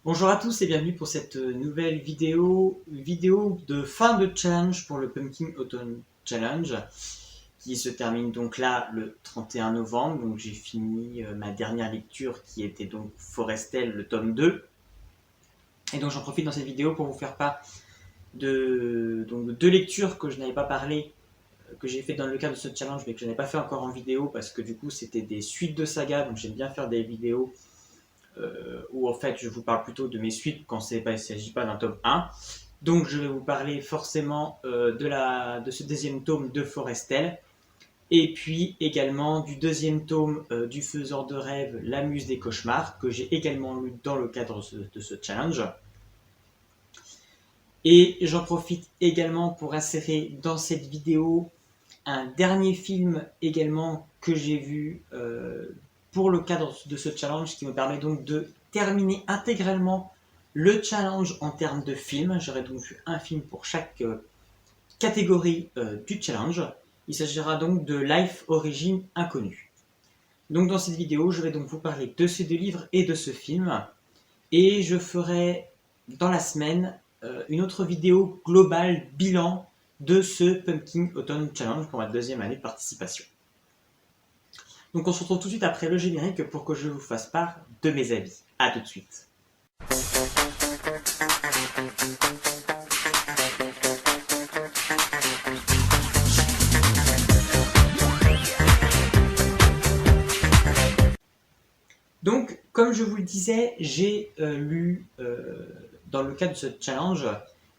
Bonjour à tous et bienvenue pour cette nouvelle vidéo de fin de challenge pour le Pumpkin Autumn Challenge qui se termine donc là le 31 novembre. Donc j'ai fini ma dernière lecture qui était donc Forestel, le tome 2. Et donc j'en profite dans cette vidéo pour vous faire part de deux lectures que je n'avais pas parlé, que j'ai fait dans le cadre de ce challenge mais que je n'ai pas fait encore en vidéo parce que du coup c'était des suites de sagas. Donc j'aime bien faire des vidéos où en fait je vous parle plutôt de mes suites quand il ne s'agit pas d'un tome 1. Donc je vais vous parler forcément de ce deuxième tome de Forestel, et puis également du deuxième tome du Faiseur de rêves, La Muse des cauchemars, que j'ai également lu dans le cadre de ce challenge. Et j'en profite également pour insérer dans cette vidéo un dernier film également que j'ai vu pour le cadre de ce challenge, qui me permet donc de terminer intégralement le challenge en termes de film. J'aurai donc vu un film pour chaque catégorie du challenge. Il s'agira donc de Life Origin Inconnue. Donc dans cette vidéo, je vais donc vous parler de ces deux livres et de ce film. Et je ferai dans la semaine une autre vidéo globale bilan de ce Pumpkin Autumn Challenge pour ma deuxième année de participation. Donc on se retrouve tout de suite après le générique pour que je vous fasse part de mes avis. A tout de suite. Donc, comme je vous le disais, j'ai lu dans le cadre de ce challenge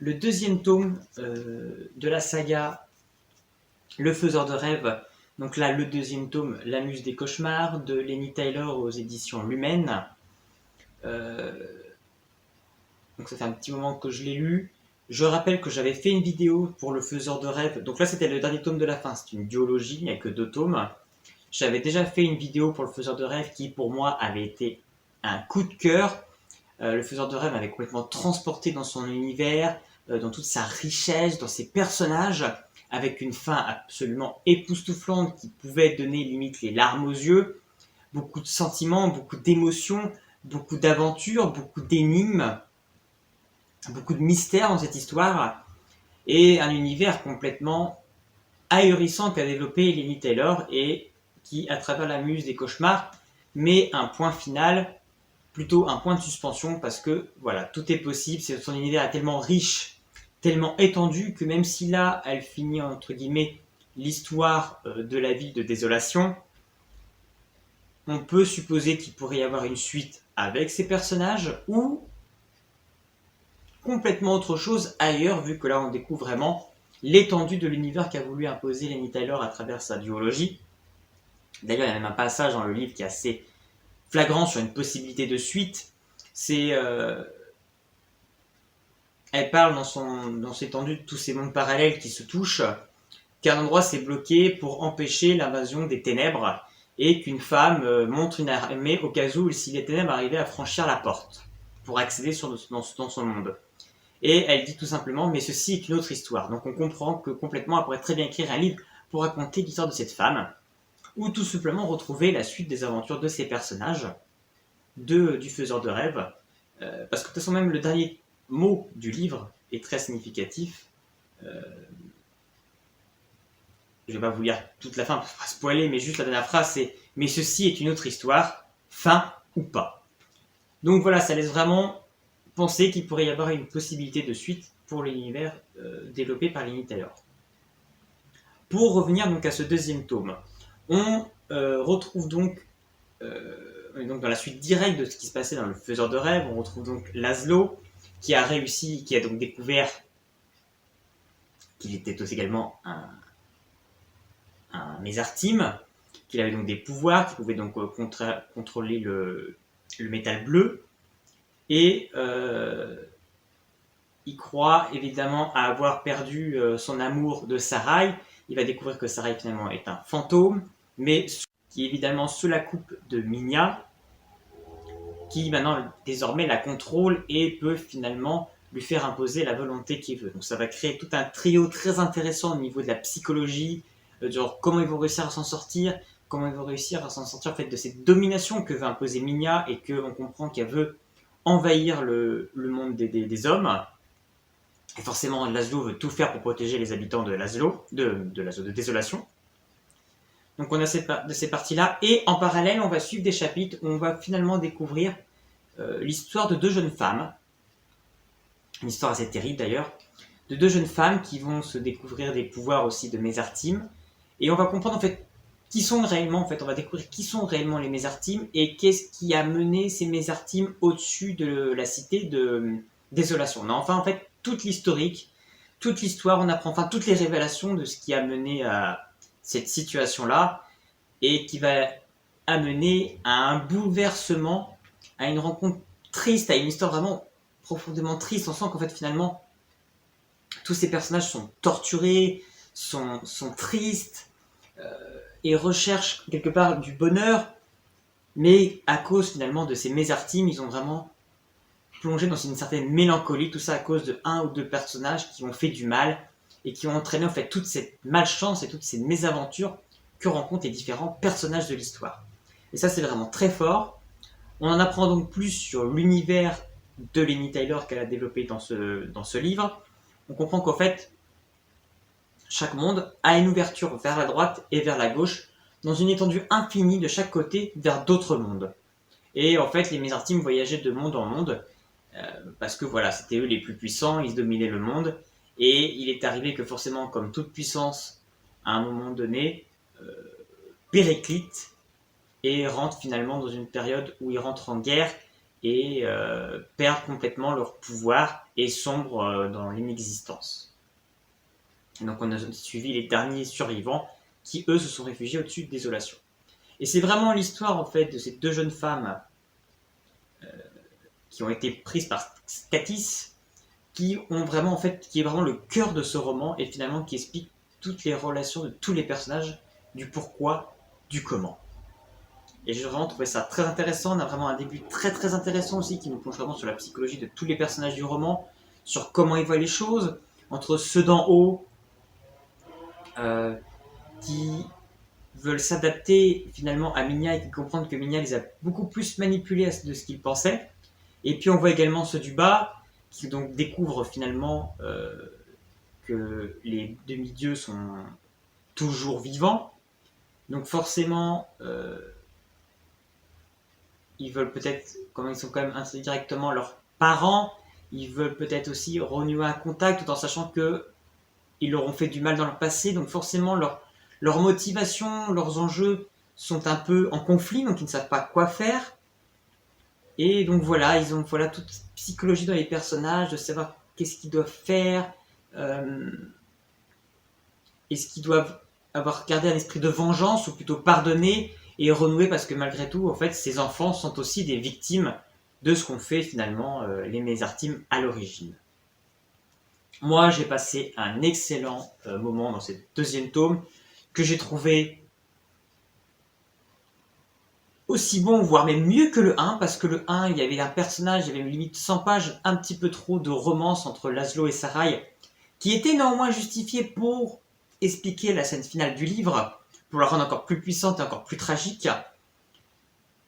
le deuxième tome de la saga Le Faiseur de rêves. Donc là, le deuxième tome, La Muse des cauchemars, de Lenny Tyler aux éditions Lumen. Donc ça fait un petit moment que je l'ai lu. Je rappelle que j'avais fait une vidéo pour Le Faiseur de rêves. Donc là, c'était le dernier tome de la fin. C'est une duologie, il n'y a que 2 tomes. J'avais déjà fait une vidéo pour Le Faiseur de rêves qui, pour moi, avait été un coup de cœur. Le Faiseur de rêves m'avait complètement transporté dans son univers, dans toute sa richesse, dans ses personnages, avec une fin absolument époustouflante qui pouvait donner limite les larmes aux yeux. Beaucoup de sentiments, beaucoup d'émotions, beaucoup d'aventures, beaucoup d'énigmes, beaucoup de mystères dans cette histoire, et un univers complètement ahurissant qu'a développé Lenny Taylor et qui, à travers la muse des cauchemars, met un point final, plutôt un point de suspension, parce que voilà, tout est possible. Son univers est tellement riche, tellement étendu, que même si là, elle finit entre guillemets l'histoire de la ville de Désolation, on peut supposer qu'il pourrait y avoir une suite avec ces personnages, ou complètement autre chose ailleurs, vu que là on découvre vraiment l'étendue de l'univers qu'a voulu imposer Lenny Tyler à travers sa duologie. D'ailleurs, il y a même un passage dans le livre qui est assez flagrant sur une possibilité de suite. Elle parle dans cette étendue de tous ces mondes parallèles qui se touchent, qu'un endroit s'est bloqué pour empêcher l'invasion des ténèbres, et qu'une femme montre une armée au cas où, si les ténèbres arrivaient à franchir la porte pour accéder dans son monde. Et elle dit tout simplement, mais ceci est une autre histoire. Donc on comprend que complètement, elle pourrait très bien écrire un livre pour raconter l'histoire de cette femme, ou tout simplement retrouver la suite des aventures de ces personnages, du Faiseur de rêves, parce que de toute façon même le dernier mot du livre est très significatif. Je ne vais pas vous lire toute la fin pour ne pas spoiler, mais juste la dernière phrase, c'est « mais ceci est une autre histoire, fin ou pas ». Donc voilà, ça laisse vraiment penser qu'il pourrait y avoir une possibilité de suite pour l'univers développé par Lenny Taylor. Pour revenir donc à ce deuxième tome, on retrouve donc dans la suite directe de ce qui se passait dans Le Faiseur de rêves, on retrouve donc Laszlo qui a réussi, qui a donc découvert qu'il était aussi également un Mésartime, qu'il avait donc des pouvoirs, qu'il pouvait donc contrôler le métal bleu, et il croit évidemment à avoir perdu son amour de Sarai. Il va découvrir que Sarai finalement est un fantôme, mais qui est évidemment sous la coupe de Minya, qui maintenant désormais la contrôle et peut finalement lui faire imposer la volonté qu'il veut. Donc ça va créer tout un trio très intéressant au niveau de la psychologie, genre comment ils vont réussir à s'en sortir, comment ils vont réussir à s'en sortir en fait de cette domination que veut imposer Minya, et qu'on comprend qu'elle veut envahir le monde des hommes. Et forcément, Laszlo veut tout faire pour protéger les habitants de Laszlo, de Désolation. Donc on a ces parties-là. Et en parallèle, on va suivre des chapitres où on va finalement découvrir l'histoire de deux jeunes femmes. Une histoire assez terrible d'ailleurs. De deux jeunes femmes qui vont se découvrir des pouvoirs aussi de Mésartime. Et on va comprendre en fait qui sont réellement, en fait, on va découvrir qui sont réellement les Mésartimes et qu'est-ce qui a mené ces Mésartimes au-dessus de la cité de Désolation. On a enfin en fait toute l'historique, toute l'histoire, on apprend enfin toutes les révélations de ce qui a mené à cette situation-là et qui va amener à un bouleversement, à une rencontre triste, à une histoire vraiment profondément triste. On sent qu'en fait finalement tous ces personnages sont torturés, sont tristes et recherchent quelque part du bonheur, mais à cause finalement de ces Mésartimes, ils ont vraiment plongé dans une certaine mélancolie, tout ça à cause de un ou deux personnages qui ont fait du mal et qui ont entraîné en fait toute cette malchance et toutes ces mésaventures que rencontrent les différents personnages de l'histoire. Et ça c'est vraiment très fort. On en apprend donc plus sur l'univers de Lenny Tyler qu'elle a développé dans ce livre. On comprend qu'en fait, chaque monde a une ouverture vers la droite et vers la gauche, dans une étendue infinie de chaque côté vers d'autres mondes. Et en fait, les Mésartimes voyageaient de monde en monde, parce que voilà, c'était eux les plus puissants, ils dominaient le monde, et il est arrivé que forcément, comme toute puissance, à un moment donné, périclite, et rentrent finalement dans une période où ils rentrent en guerre, et perdent complètement leur pouvoir, et sombrent dans l'inexistence. Et donc on a suivi les derniers survivants qui eux se sont réfugiés au-dessus de Désolation. Et c'est vraiment l'histoire en fait de ces deux jeunes femmes qui ont été prises par Scatis, qui ont vraiment en fait, qui est vraiment le cœur de ce roman et finalement qui explique toutes les relations de tous les personnages, du pourquoi, du comment. Et j'ai vraiment trouvé ça très intéressant. On a vraiment un début très très intéressant aussi qui nous plonge vraiment sur la psychologie de tous les personnages du roman, sur comment ils voient les choses, entre ceux d'en haut qui veulent s'adapter finalement à Minia et qui comprennent que Minia les a beaucoup plus manipulés de ce qu'ils pensaient. Et puis on voit également ceux du bas qui donc découvrent finalement que les demi-dieux sont toujours vivants. Donc forcément, ils veulent peut-être, comme ils sont quand même indirectement leurs parents, ils veulent peut-être aussi renouer un contact tout en sachant que ils leur ont fait du mal dans le passé. Donc forcément, leur motivation, leurs enjeux sont un peu en conflit, donc ils ne savent pas quoi faire. Et donc voilà, ils ont voilà toute psychologie dans les personnages, de savoir qu'est-ce qu'ils doivent faire, est-ce qu'ils doivent avoir gardé un esprit de vengeance ou plutôt pardonner et renouer parce que malgré tout, en fait, ces enfants sont aussi des victimes de ce qu'ont fait finalement les Mésartimes à l'origine. Moi, j'ai passé un excellent moment dans ce deuxième tome que j'ai trouvé aussi bon, voire même mieux que le 1, parce que le 1, il y avait un personnage, il y avait limite 100 pages, un petit peu trop de romance entre Laszlo et Sarai, qui était néanmoins justifié pour expliquer la scène finale du livre, pour la rendre encore plus puissante et encore plus tragique.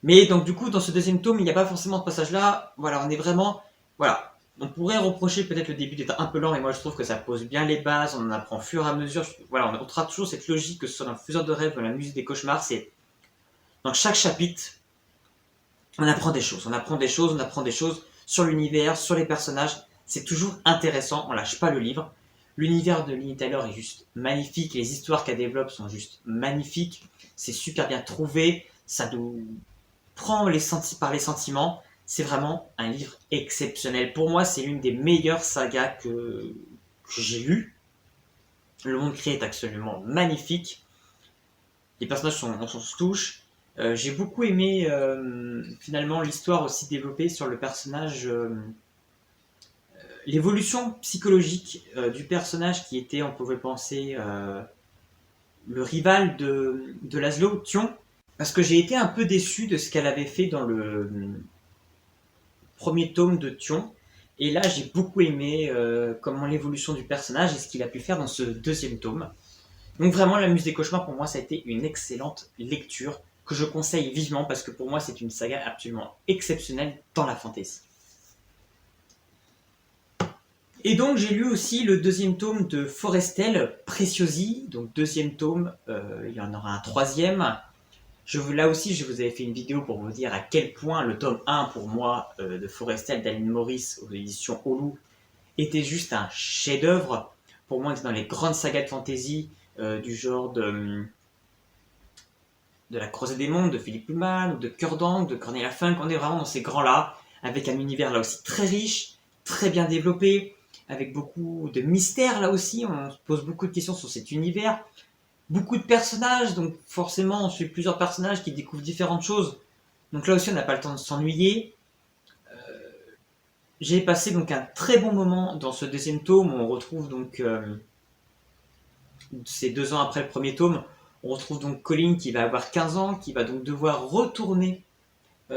Mais donc du coup, dans ce deuxième tome, il n'y a pas forcément ce passage-là. Voilà, on est vraiment... Voilà. On pourrait reprocher peut-être le début d'être un peu lent, mais moi je trouve que ça pose bien les bases, on en apprend au fur et à mesure. Voilà, on aura toujours cette logique que ce soit dans le faiseur de rêves, dans la musique des cauchemars, c'est... Dans chaque chapitre, on apprend des choses, sur l'univers, sur les personnages. C'est toujours intéressant, on lâche pas le livre. L'univers de Lenny Tyler est juste magnifique, les histoires qu'elle développe sont juste magnifiques. C'est super bien trouvé, ça nous prend par les sentiments. C'est vraiment un livre exceptionnel. Pour moi, c'est l'une des meilleures sagas que j'ai lues. Le monde créé est absolument magnifique. Les personnages on se touche. J'ai beaucoup aimé finalement l'histoire aussi développée sur le personnage, l'évolution psychologique du personnage qui était, on pouvait penser, le rival de Laszlo, Thion, parce que j'ai été un peu déçu de ce qu'elle avait fait dans le premier tome de Thion, et là j'ai beaucoup aimé comment l'évolution du personnage et ce qu'il a pu faire dans ce deuxième tome. Donc vraiment, La Muse des Cauchemars, pour moi, ça a été une excellente lecture que je conseille vivement parce que pour moi, c'est une saga absolument exceptionnelle dans la fantasy. Et donc j'ai lu aussi le deuxième tome de Forestel, Preciosi, donc deuxième tome, il y en aura un troisième. Là aussi, je vous avais fait une vidéo pour vous dire à quel point le tome 1 pour moi de Forestel d'Aline Maurice aux éditions Holu était juste un chef-d'œuvre. Pour moi, c'est dans les grandes sagas de fantasy du genre de la Croisée des Mondes, de Philippe Pullman, ou de Cœur d'Ancre, de Cornelia Funk. On est vraiment dans ces grands-là, avec un univers là aussi très riche, très bien développé, avec beaucoup de mystères là aussi. On se pose beaucoup de questions sur cet univers. Beaucoup de personnages, donc forcément on suit plusieurs personnages qui découvrent différentes choses. Donc là aussi on n'a pas le temps de s'ennuyer. J'ai passé donc un très bon moment dans ce deuxième tome. On retrouve donc, c'est 2 ans après le premier tome, on retrouve donc Colin qui va avoir 15 ans, qui va donc devoir retourner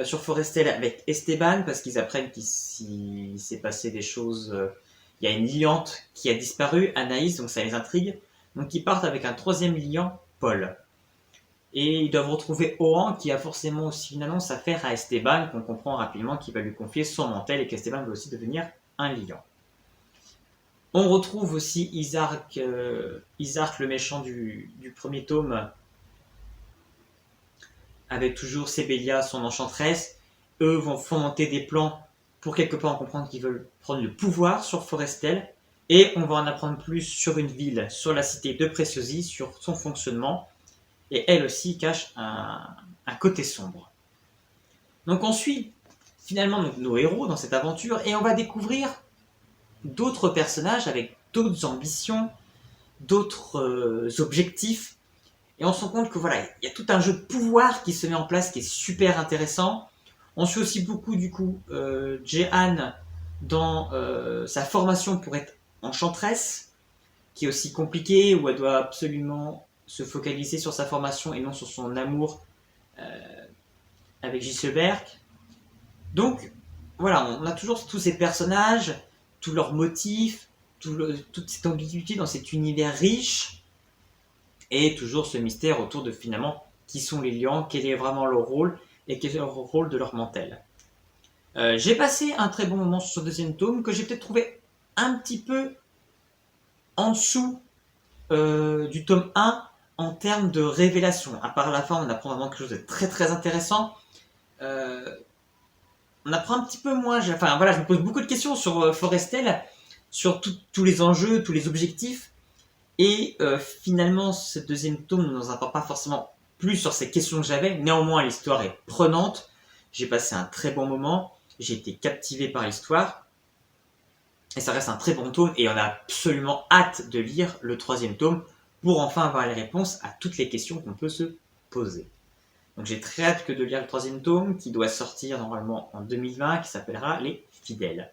sur Forestel avec Esteban, parce qu'ils apprennent qu'il s'est passé des choses. Il y a une liante qui a disparu, Anaïs, donc ça les intrigue. Donc ils partent avec un troisième liant, Paul. Et ils doivent retrouver Oran, qui a forcément aussi une annonce à faire à Esteban, qu'on comprend rapidement qu'il va lui confier son mantel et qu'Esteban va aussi devenir un lion. On retrouve aussi Isarc, le méchant du premier tome, avec toujours Sebelia, son enchanteresse. Eux vont fomenter des plans pour quelque part en comprendre qu'ils veulent prendre le pouvoir sur Forestel. Et on va en apprendre plus sur une ville, sur la cité de Preciosi, sur son fonctionnement. Et elle aussi cache un côté sombre. Donc on suit finalement nos héros dans cette aventure et on va découvrir d'autres personnages avec d'autres ambitions, d'autres objectifs. Et on se rend compte que voilà, il y a tout un jeu de pouvoir qui se met en place qui est super intéressant. On suit aussi beaucoup du coup Jehan dans sa formation pour être enchanteresse, qui est aussi compliquée, où elle doit absolument se focaliser sur sa formation et non sur son amour avec Giselberg. Donc, voilà, on a toujours tous ces personnages, tous leurs motifs, toute cette ambiguïté dans cet univers riche, et toujours ce mystère autour de finalement qui sont les lions, quel est vraiment leur rôle, et quel est le rôle de leur mantel. J'ai passé un très bon moment sur ce deuxième tome, que j'ai peut-être trouvé un petit peu en dessous du tome 1, en termes de révélation. À part la fin, on apprend vraiment quelque chose de très très intéressant. On apprend un petit peu moins. Je me pose beaucoup de questions sur Forestel, sur tous les enjeux, tous les objectifs. Et finalement, ce deuxième tome ne nous apporte pas forcément plus sur ces questions que j'avais. Néanmoins, l'histoire est prenante. J'ai passé un très bon moment. J'ai été captivé par l'histoire. Et ça reste un très bon tome. Et on a absolument hâte de lire le troisième tome pour enfin avoir les réponses à toutes les questions qu'on peut se poser. Donc j'ai très hâte de lire le troisième tome qui doit sortir normalement en 2020, qui s'appellera Les Fidèles.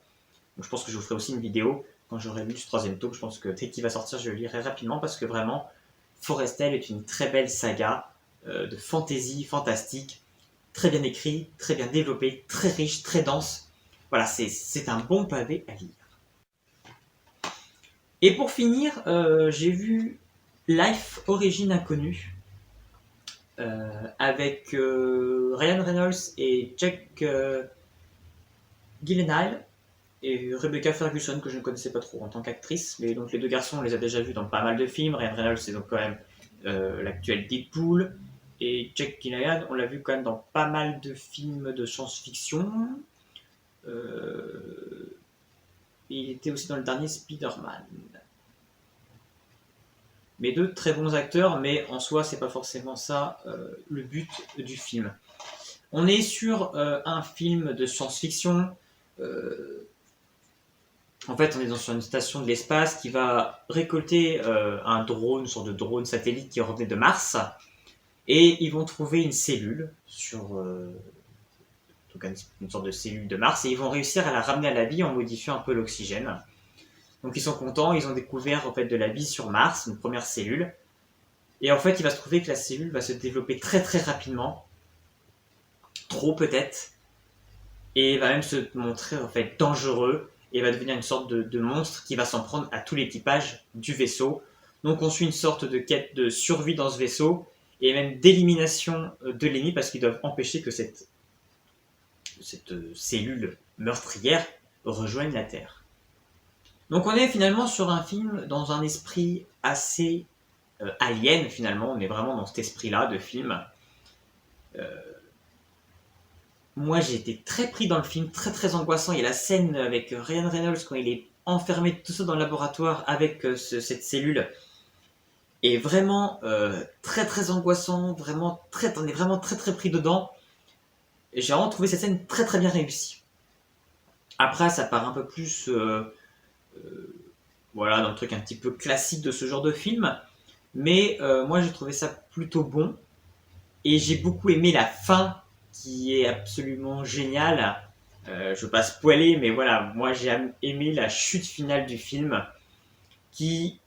Donc je pense que je vous ferai aussi une vidéo quand j'aurai lu ce troisième tome. Je pense que dès qu'il va sortir, je le lirai rapidement parce que vraiment, Forestel est une très belle saga de fantasy fantastique, très bien écrit, très bien développé, très riche, très dense. Voilà, c'est un bon pavé à lire. Et pour finir, j'ai vu Life, Origine Inconnue, avec Ryan Reynolds et Jack Gyllenhaal et Rebecca Ferguson, que je ne connaissais pas trop en tant qu'actrice, mais donc les deux garçons, on les a déjà vus dans pas mal de films. Ryan Reynolds, c'est donc quand même l'actuel Deadpool, et Jack Gyllenhaal, on l'a vu quand même dans pas mal de films de science-fiction. Il était aussi dans le dernier Spider-Man. Mais deux très bons acteurs, mais en soi, c'est pas forcément ça le but du film. On est sur un film de science-fiction. En fait, on est sur une station de l'espace qui va récolter un drone, une sorte de drone satellite qui revenait de Mars, et ils vont trouver une cellule sur donc une sorte de cellule de Mars, et ils vont réussir à la ramener à la vie en modifiant un peu l'oxygène. Donc ils sont contents, ils ont découvert en fait de la vie sur Mars, une première cellule. Et en fait, il va se trouver que la cellule va se développer très très rapidement, trop peut-être, et va même se montrer en fait dangereux, et va devenir une sorte de monstre qui va s'en prendre à tout l'équipage du vaisseau. Donc on suit une sorte de quête de survie dans ce vaisseau, et même d'élimination de l'ennemi, parce qu'ils doivent empêcher que cette cellule meurtrière rejoigne la Terre. Donc on est finalement sur un film dans un esprit assez alien finalement, on est vraiment dans cet esprit-là de film. Moi j'ai été très pris dans le film, très très angoissant. Il y a la scène avec Ryan Reynolds quand il est enfermé tout seul dans le laboratoire avec cette cellule. Et vraiment très très angoissant, vraiment on est vraiment très très pris dedans. Et j'ai vraiment trouvé cette scène très très bien réussie. Après ça part un peu plus voilà, dans le truc un petit peu classique de ce genre de film. Mais moi j'ai trouvé ça plutôt bon. Et j'ai beaucoup aimé la fin qui est absolument géniale. Je veux pas spoiler, mais voilà, moi j'ai aimé la chute finale du film qui,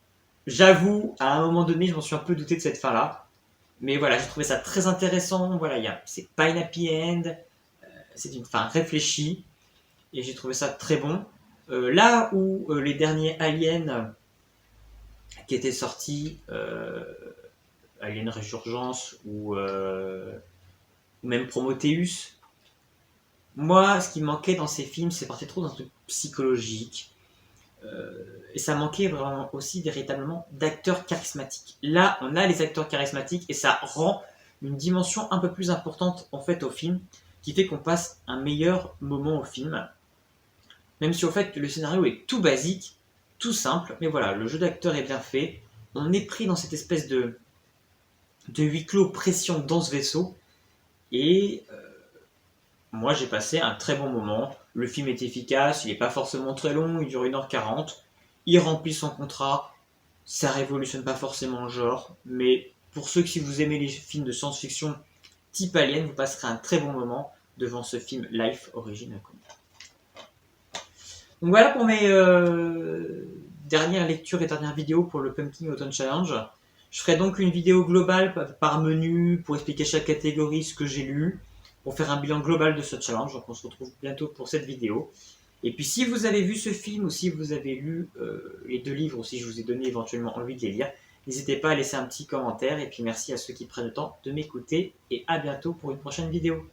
j'avoue, à un moment donné, je m'en suis un peu douté de cette fin-là. Mais voilà, j'ai trouvé ça très intéressant. Voilà, c'est pas une happy end, c'est une fin réfléchie et j'ai trouvé ça très bon. Là où les derniers Aliens qui étaient sortis, Alien Resurgence ou même Prometheus, moi, ce qui me manquait dans ces films, c'est partir trop dans un truc psychologique. Et ça manquait vraiment aussi véritablement d'acteurs charismatiques. Là, on a les acteurs charismatiques et ça rend une dimension un peu plus importante en fait au film, qui fait qu'on passe un meilleur moment au film. Même si au fait le scénario est tout basique, tout simple, mais voilà, le jeu d'acteur est bien fait. On est pris dans cette espèce de huis clos pression dans ce vaisseau et moi j'ai passé un très bon moment. Le film est efficace, il n'est pas forcément très long, il dure 1h40. Il remplit son contrat, ça révolutionne pas forcément le genre, mais pour ceux qui vous aimez les films de science-fiction type Alien, vous passerez un très bon moment devant ce film Life Origin Inconnu. Donc voilà pour mes dernières lectures et dernières vidéos pour le Pumpkin Autumn Challenge. Je ferai donc une vidéo globale par menu pour expliquer chaque catégorie ce que j'ai lu, pour faire un bilan global de ce challenge. Donc on se retrouve bientôt pour cette vidéo. Et puis si vous avez vu ce film ou si vous avez lu les 2 livres ou si je vous ai donné éventuellement envie de les lire, n'hésitez pas à laisser un petit commentaire. Et puis merci à ceux qui prennent le temps de m'écouter et à bientôt pour une prochaine vidéo.